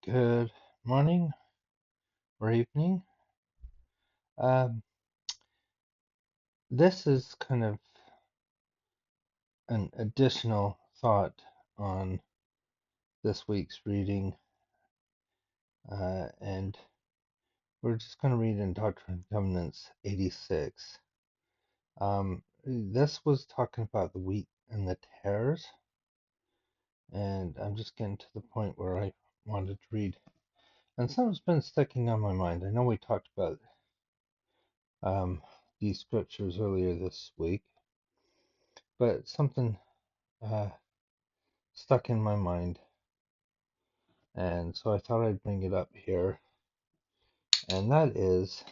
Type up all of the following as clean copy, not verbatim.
Good morning or evening. Um, this is kind of an additional thought on this week's reading, and we're just going to read in Doctrine and Covenants 86. This was talking about the wheat and the tares, and I'm just getting to the point where I wanted to read. And something's been sticking on my mind. I know we talked about um, these scriptures earlier this week, but something uh, stuck in my mind, and so I thought I'd bring it up here, and that is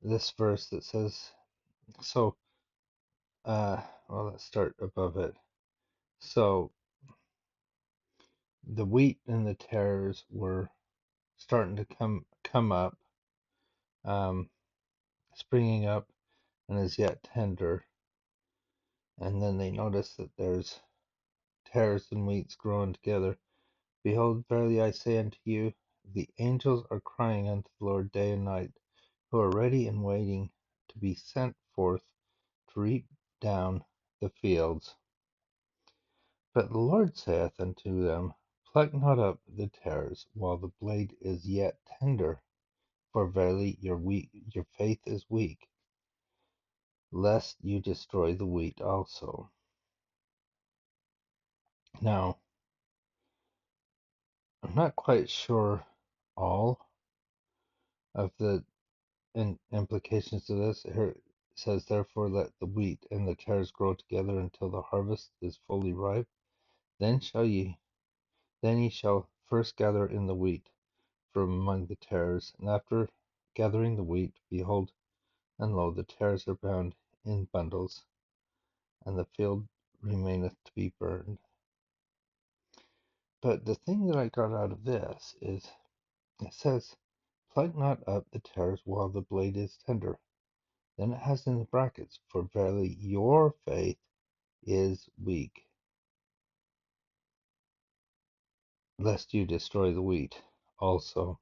this verse that says, so, well, let's start above it. So, the wheat and the tares were starting to come up, um, springing up, and as yet tender, and then they notice that there's tares and wheats growing together. Behold, verily I say unto you, the angels are crying unto the Lord day and night, who are ready and waiting to be sent forth to reap down the fields. But the Lord saith unto them, Pluck not up the tares while the blade is yet tender, for verily your faith is weak, lest you destroy the wheat also. Now, I'm not quite sure all of the implications of this. Here it says, Therefore let the wheat and the tares grow together until the harvest is fully ripe. Then ye shall first gather in the wheat from among the tares, and after gathering the wheat, behold, and lo, the tares are bound in bundles, and the field remaineth to be burned. But the thing that I got out of this is, it says, Pluck not up the tares while the blade is tender. Then it has in the brackets, For verily your faith is weak, lest you destroy the wheat also.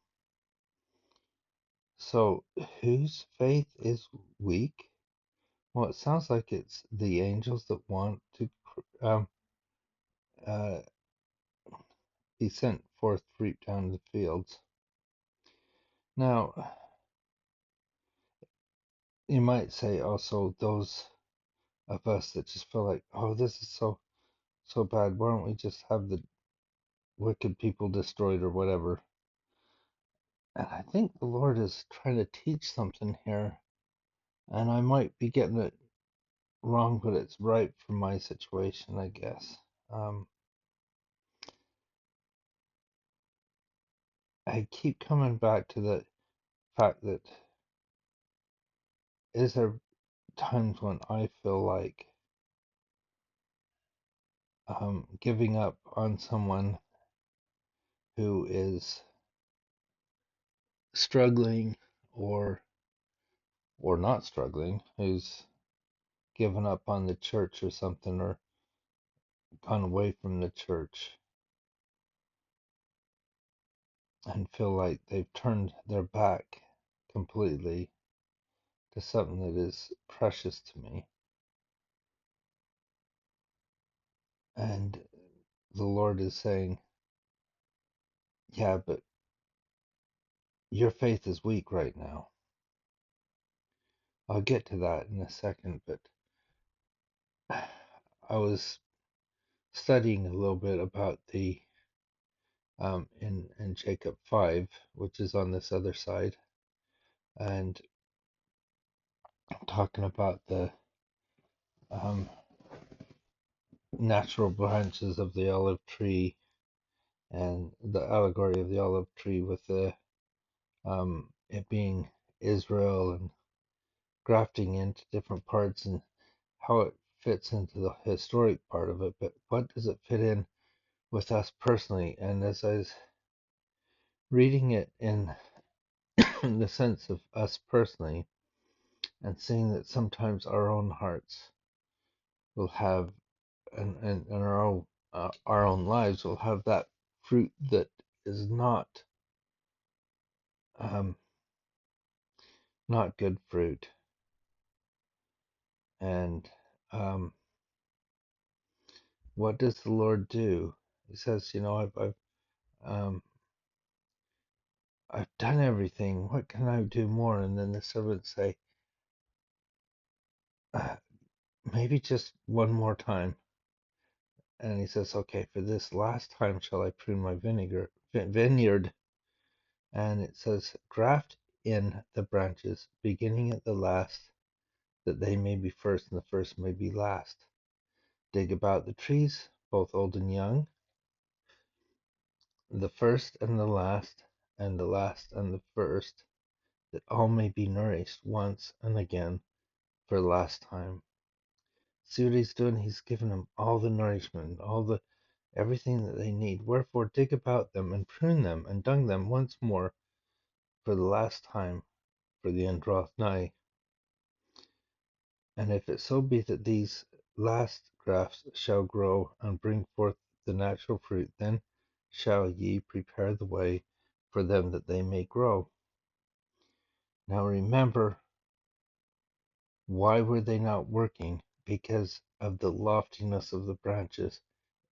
So, whose faith is weak? Well, it sounds like it's the angels that want to um, uh, be sent forth to reap down the fields. Now, you might say also those of us that just feel like, oh, this is so bad. Why don't we just have the wicked people destroyed or whatever? And I think the Lord is trying to teach something here, and I might be getting it wrong, but it's right for my situation, I guess. I keep coming back to the fact that is there times when I feel like giving up on someone who is struggling or not struggling, who's given up on the church or something, or gone away from the church, and feel like they've turned their back completely to something that is precious to me. And the Lord is saying, yeah, but your faith is weak right now. I'll get to that in a second, but I was studying a little bit about the in Jacob 5, which is on this other side, and talking about the um, natural branches of the olive tree and the allegory of the olive tree with the it being Israel and grafting into different parts and how it fits into the historic part of it, but what does it fit in with us personally? And as I was reading it in the sense of us personally, and seeing that sometimes our own hearts will have, and our own lives will have that fruit that is um, not good fruit. And what does the Lord do? He says, um, I've done everything. What can I do more? And then the servants say, uh, maybe just one more time. And he says, okay, for this last time shall I prune my vineyard. And it says, graft in the branches, beginning at the last, that they may be first and the first may be last. Dig about the trees, both old and young, the first and the last and the first, that all may be nourished once and again for the last time. See what he's doing? He's given them all the nourishment, everything that they need. Wherefore dig about them and prune them and dung them once more for the last time, for the end draweth nigh. And if it so be that these last grafts shall grow and bring forth the natural fruit, then shall ye prepare the way for them that they may grow. Now remember, why were they not working? Because of the loftiness of the branches.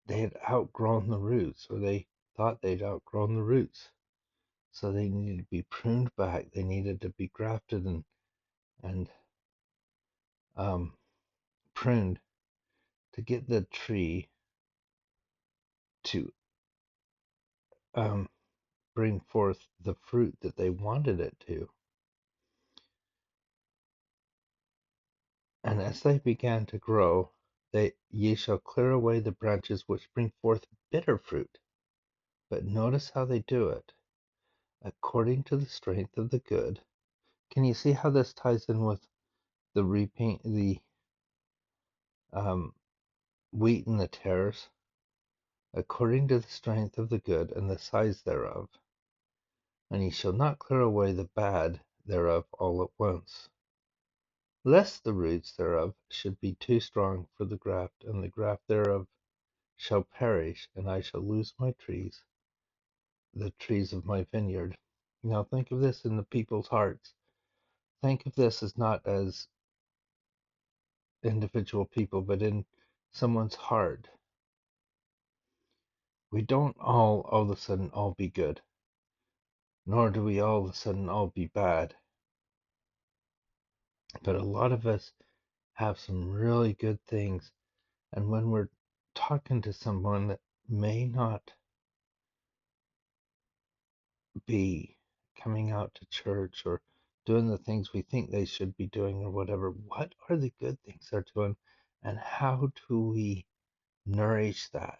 They had outgrown the roots, or they thought they'd outgrown the roots. So they needed to be pruned back. They needed to be grafted and pruned to get the tree to bring forth the fruit that they wanted it to. And as they began to grow, ye shall clear away the branches which bring forth bitter fruit. But notice how they do it, according to the strength of the good. Can you see how this ties in with the um, wheat and the tares? According to the strength of the good and the size thereof. And ye shall not clear away the bad thereof all at once, lest the roots thereof should be too strong for the graft, and the graft thereof shall perish, and I shall lose my trees, the trees of my vineyard. Now think of this in the people's hearts. Think of this as not as individual people, but in someone's heart. We don't all of a sudden all be good, nor do we all of a sudden all be bad. But a lot of us have some really good things. And when we're talking to someone that may not be coming out to church or doing the things we think they should be doing or whatever, what are the good things they're doing? And how do we nourish that?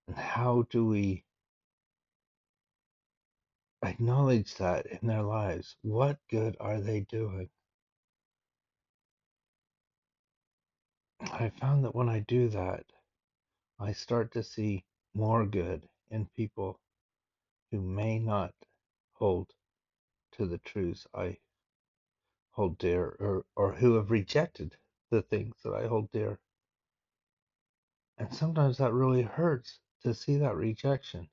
And how do we acknowledge that in their lives? What good are they doing? I found that when I do that, I start to see more good in people who may not hold to the truths I hold dear, or who have rejected the things that I hold dear. And sometimes that really hurts to see that rejection.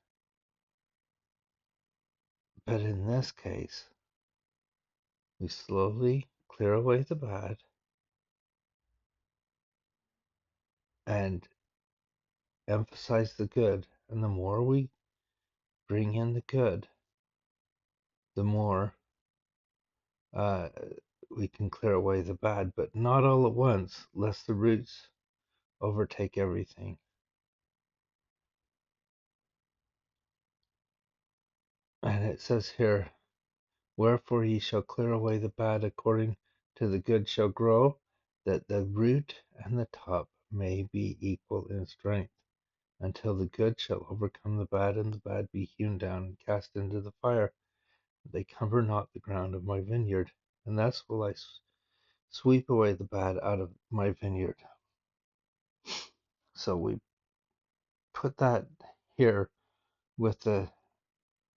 But in this case, we slowly clear away the bad and emphasize the good. And the more we bring in the good, the more uh, we can clear away the bad, but not all at once, lest the roots overtake everything. And it says here, wherefore ye shall clear away the bad according to the good shall grow, that the root and the top may be equal in strength, until the good shall overcome the bad, and the bad be hewn down and cast into the fire. They cover not the ground of my vineyard, and thus will I sweep away the bad out of my vineyard. So we put that here with the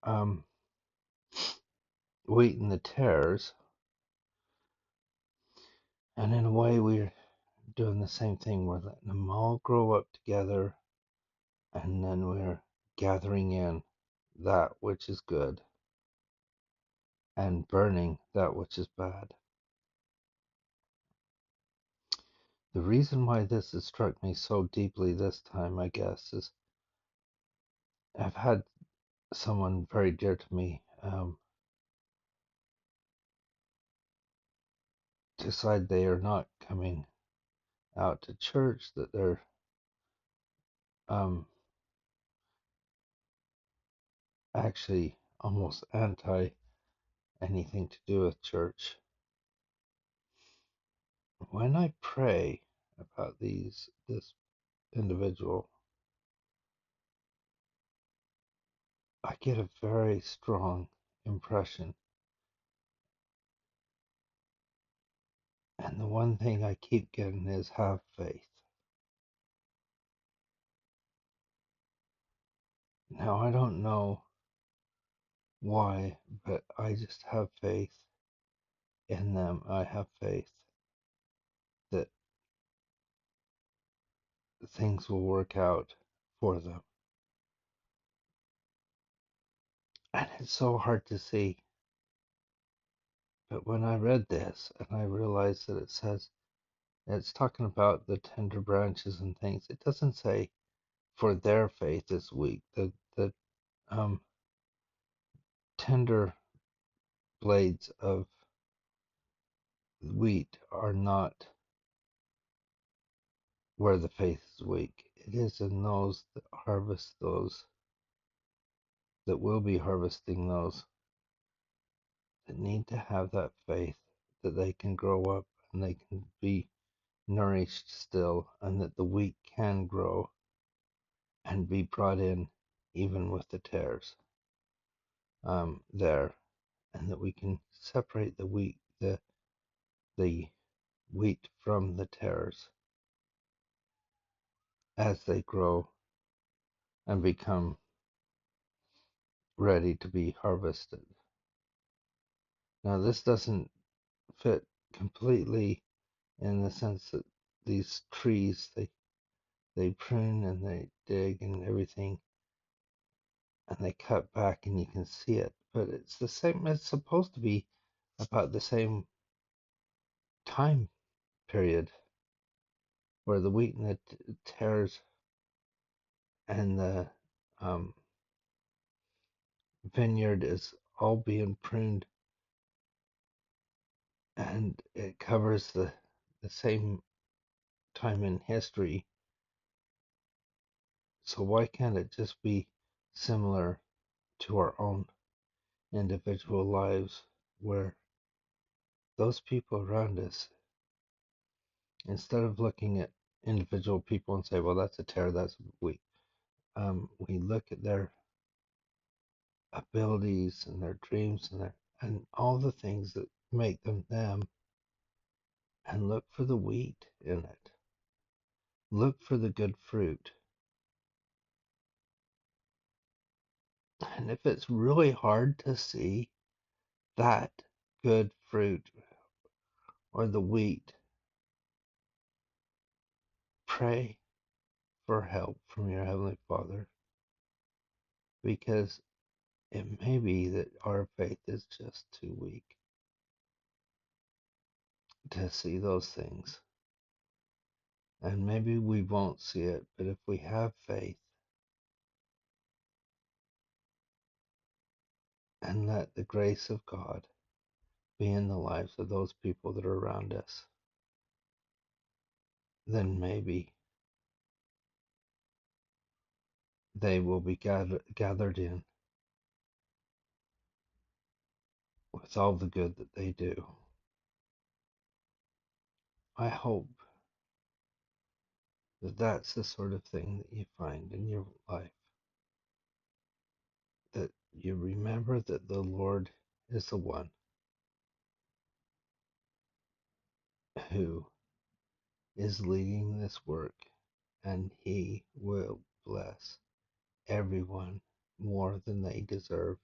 um, wheat and the tares, and in a way we're doing the same thing. We're letting them all grow up together, and then we're gathering in that which is good and burning that which is bad. The reason why this has struck me so deeply this time, I guess, is I've had someone very dear to me decide they are not coming out to church, that they're um, actually almost anti anything to do with church. When I pray about this individual, I get a very strong impression. And the one thing I keep getting is have faith. Now, I don't know why, but I just have faith in them. I have faith that things will work out for them. And it's so hard to see. But when I read this and I realized that it says, it's talking about the tender branches and things, it doesn't say for their faith is weak. The um, tender blades of wheat are not where the faith is weak. It is in those that harvest those, that will be harvesting those, that need to have that faith that they can grow up and they can be nourished still, and that the wheat can grow and be brought in even with the tares there, and that we can separate the wheat from the tares as they grow and become ready to be harvested. Now, this doesn't fit completely in the sense that these trees, they prune and they dig and everything, and they cut back and you can see it, but it's the same. It's supposed to be about the same time period where the wheat and the tares and the um, vineyard is all being pruned, and it covers the same time in history. So why can't it just be similar to our own individual lives, where those people around us, instead of looking at individual people and say, well, that's a tare, that's we look at their abilities and their dreams and all the things that make them them, and look for the wheat in it. Look for the good fruit. And if it's really hard to see that good fruit or the wheat, pray for help from your Heavenly Father, because it may be that our faith is just too weak to see those things. And maybe we won't see it, but if we have faith and let the grace of God be in the lives of those people that are around us, then maybe they will be gathered in with all the good that they do. I hope that that's the sort of thing that you find in your life, that you remember that the Lord is the one who is leading this work, and He will bless everyone more than they deserve,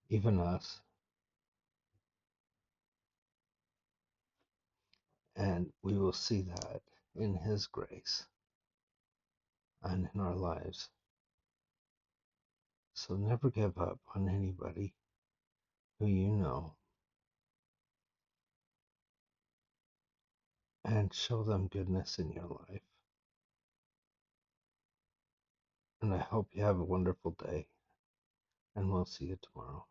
even us. And we will see that in His grace and in our lives. So never give up on anybody who you know, and show them goodness in your life. And I hope you have a wonderful day, and we'll see you tomorrow.